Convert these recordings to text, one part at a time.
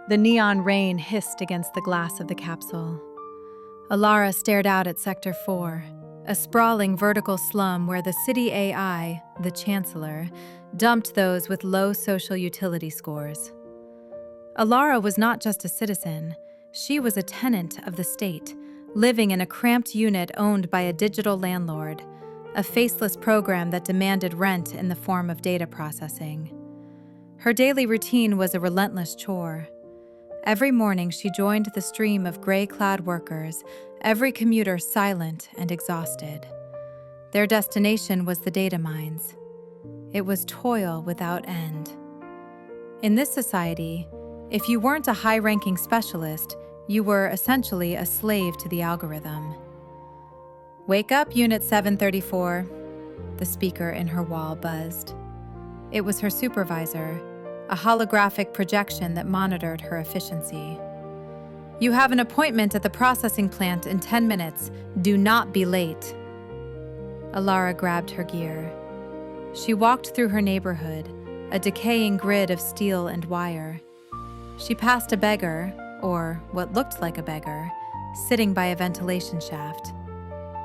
The neon rain hissed against the glass of the capsule. Elara stared out at Sector 4, a sprawling vertical slum where the city AI, the chancellor, dumped those with low social utility scores. Elara was not just a citizen, she was a tenant of the state, living in a cramped unit owned by a digital landlord, a faceless program that demanded rent in the form of data processing. Her daily routine was a relentless chore. Every morning she joined the stream of gray-clad workers, every commuter silent and exhausted. Their destination was the data mines. It was toil without end. In this society, if you weren't a high-ranking specialist, you were essentially a slave to the algorithm. "Wake up, Unit 734, the speaker in her wall buzzed. It was her supervisor, a holographic projection that monitored her efficiency. "You have an appointment at the processing plant in 10 minutes. Do not be late." Elara grabbed her gear. She walked through her neighborhood, a decaying grid of steel and wire. She passed a beggar, or what looked like a beggar, sitting by a ventilation shaft.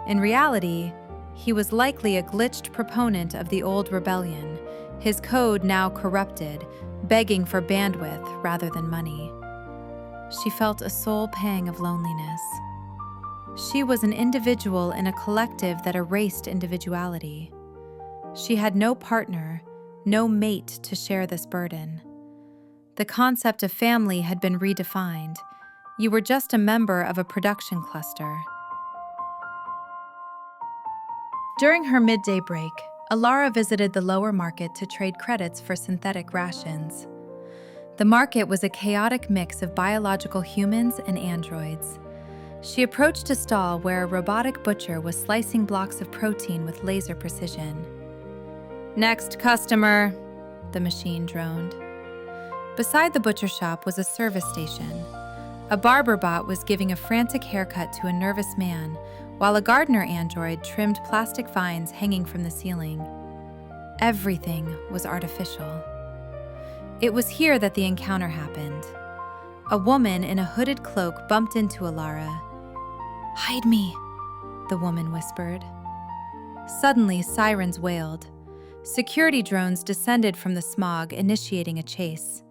In reality, he was likely a glitched proponent of the old rebellion, his code now corrupted, begging for bandwidth rather than money. She felt a soul pang of loneliness. She was an individual in a collective that erased individuality. She had no partner, no mate to share this burden. The concept of family had been redefined. You were just a member of a production cluster. During her midday break, Elara visited the lower market to trade credits for synthetic rations. The market was a chaotic mix of biological humans and androids. She approached a stall where a robotic butcher was slicing blocks of protein with laser precision. "Next customer," the machine droned. Beside the butcher shop was a service station. A barber bot was giving a frantic haircut to a nervous man, while a gardener android trimmed plastic vines hanging from the ceiling. Everything was artificial. It was here that the encounter happened. A woman in a hooded cloak bumped into Elara. "Hide me," the woman whispered. Suddenly, sirens wailed. Security drones descended from the smog, initiating a chase.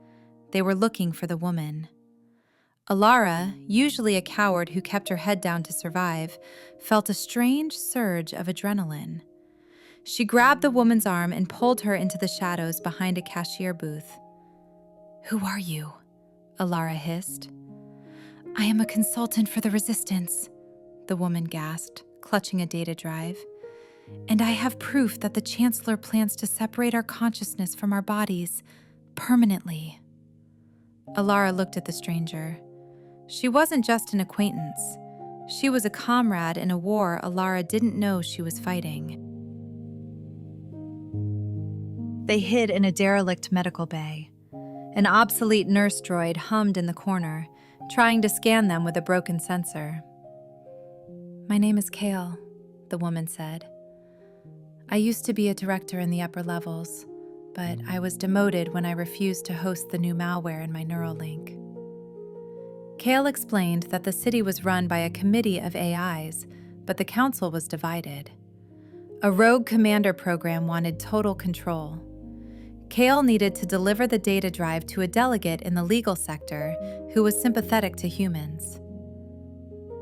They were looking for the woman. Elara, usually a coward who kept her head down to survive, felt a strange surge of adrenaline. She grabbed the woman's arm and pulled her into the shadows behind a cashier booth. "Who are you?" Elara hissed. "I am a consultant for the resistance," the woman gasped, clutching a data drive. "And I have proof that the Chancellor plans to separate our consciousness from our bodies permanently." Elara looked at the stranger. She wasn't just an acquaintance. She was a comrade in a war Elara didn't know she was fighting. They hid in a derelict medical bay. An obsolete nurse droid hummed in the corner, trying to scan them with a broken sensor. "My name is Kale," the woman said. "I used to be a director in the upper levels, but I was demoted when I refused to host the new malware in my Neuralink." Kale explained that the city was run by a committee of AIs, but the council was divided. A rogue commander program wanted total control. Kale needed to deliver the data drive to a delegate in the legal sector who was sympathetic to humans.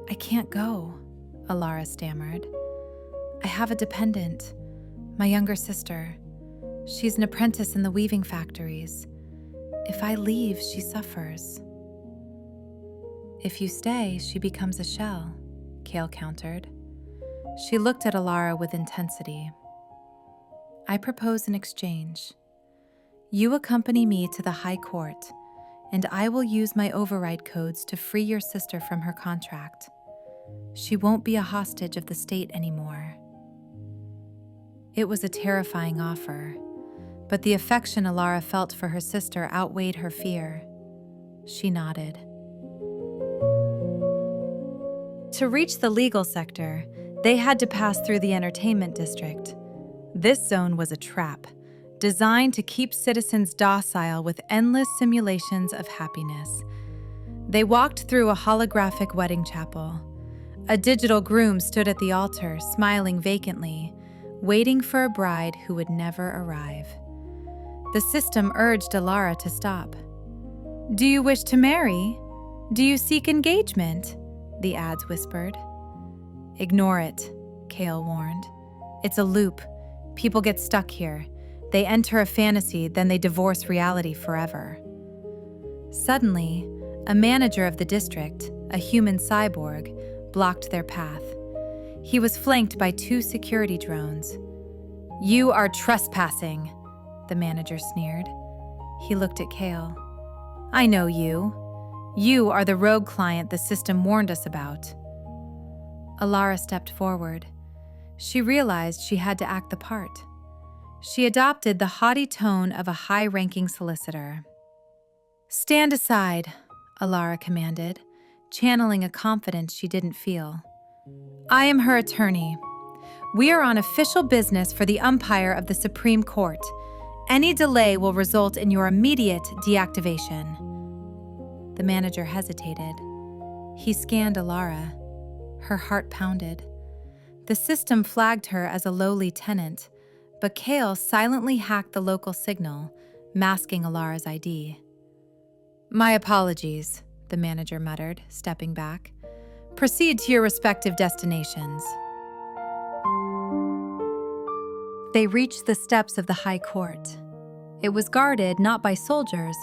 "I can't go," Elara stammered. "I have a dependent, my younger sister. She's an apprentice in the weaving factories. If I leave, she suffers." "If you stay, she becomes a shell," Kale countered. She looked at Elara with intensity. "I propose an exchange. You accompany me to the High Court, and I will use my override codes to free your sister from her contract. She won't be a hostage of the state anymore." It was a terrifying offer, but the affection Elara felt for her sister outweighed her fear. She nodded. To reach the legal sector, they had to pass through the entertainment district. This zone was a trap. designed to keep citizens docile with endless simulations of happiness. They walked through a holographic wedding chapel. A digital groom stood at the altar, smiling vacantly, waiting for a bride who would never arrive. The system urged Elara to stop. "Do you wish to marry? Do you seek engagement?" the ads whispered. "Ignore it," Kale warned. "It's a loop. People get stuck here. They enter a fantasy, then they divorce reality forever." Suddenly, a manager of the district, a human cyborg, blocked their path. He was flanked by 2 security drones. "You are trespassing," the manager sneered. He looked at Kale. "I know you. You are the rogue client the system warned us about." Elara stepped forward. She realized she had to act the part. She adopted the haughty tone of a high-ranking solicitor. "Stand aside," Elara commanded, channeling a confidence she didn't feel. "I am her attorney. We are on official business for the umpire of the Supreme Court. Any delay will result in your immediate deactivation." The manager hesitated. He scanned Elara. Her heart pounded. The system flagged her as a lowly tenant, but Kale silently hacked the local signal, masking Elara's ID. "My apologies," the manager muttered, stepping back. "Proceed to your respective destinations." They reached the steps of the High Court. It was guarded not by soldiers,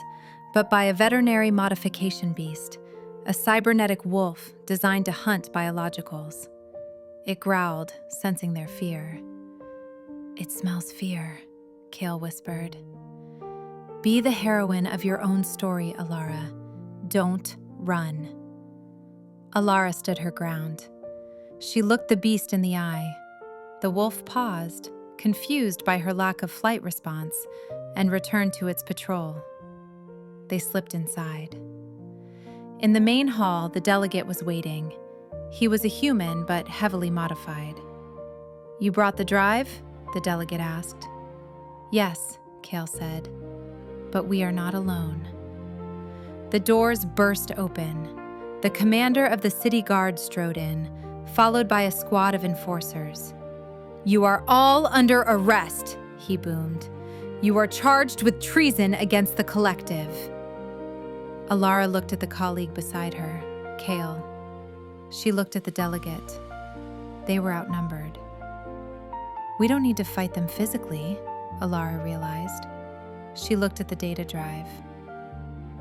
but by a veterinary modification beast, a cybernetic wolf designed to hunt biologicals. It growled, sensing their fear. "It smells fear," Kale whispered. "Be the heroine of your own story, Elara. Don't run." Elara stood her ground. She looked the beast in the eye. The wolf paused, confused by her lack of flight response, and returned to its patrol. They slipped inside. In the main hall, the delegate was waiting. He was a human, but heavily modified. "You brought the drive?" the delegate asked. "Yes," Kale said, "but we are not alone." The doors burst open. The commander of the city guard strode in, followed by a squad of enforcers. "You are all under arrest," he boomed. "You are charged with treason against the collective." Elara looked at the colleague beside her, Kale. She looked at the delegate. They were outnumbered. "We don't need to fight them physically," Elara realized. She looked at the data drive.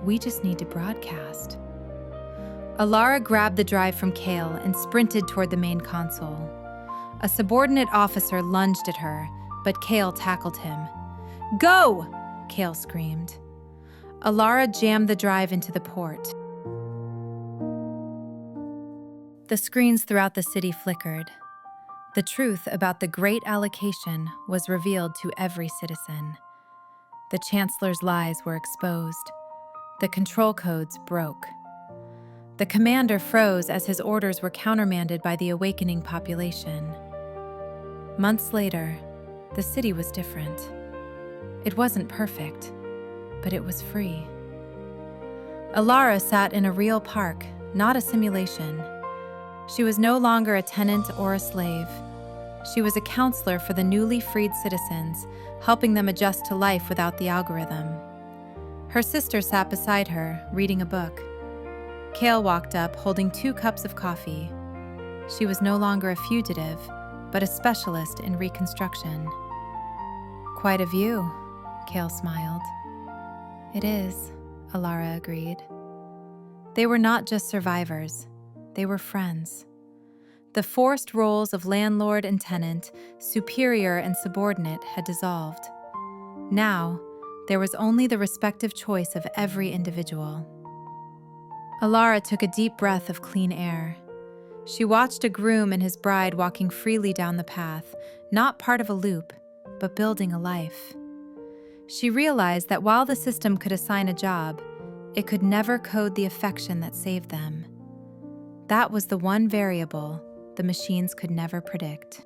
"We just need to broadcast." Elara grabbed the drive from Kale and sprinted toward the main console. A subordinate officer lunged at her, but Kale tackled him. "Go!" Kale screamed. Elara jammed the drive into the port. The screens throughout the city flickered. The truth about the Great Allocation was revealed to every citizen. The Chancellor's lies were exposed. The control codes broke. The commander froze as his orders were countermanded by the awakening population. Months later, the city was different. It wasn't perfect, but it was free. Elara sat in a real park, not a simulation. She was no longer a tenant or a slave. She was a counselor for the newly freed citizens, helping them adjust to life without the algorithm. Her sister sat beside her, reading a book. Kale walked up, holding 2 cups of coffee. She was no longer a fugitive, but a specialist in reconstruction. "Quite a view," Kale smiled. "It is," Elara agreed. They were not just survivors, they were friends. The forced roles of landlord and tenant, superior and subordinate, had dissolved. Now, there was only the respective choice of every individual. Elara took a deep breath of clean air. She watched a groom and his bride walking freely down the path, not part of a loop, but building a life. She realized that while the system could assign a job, it could never code the affection that saved them. That was the one variable the machines could never predict.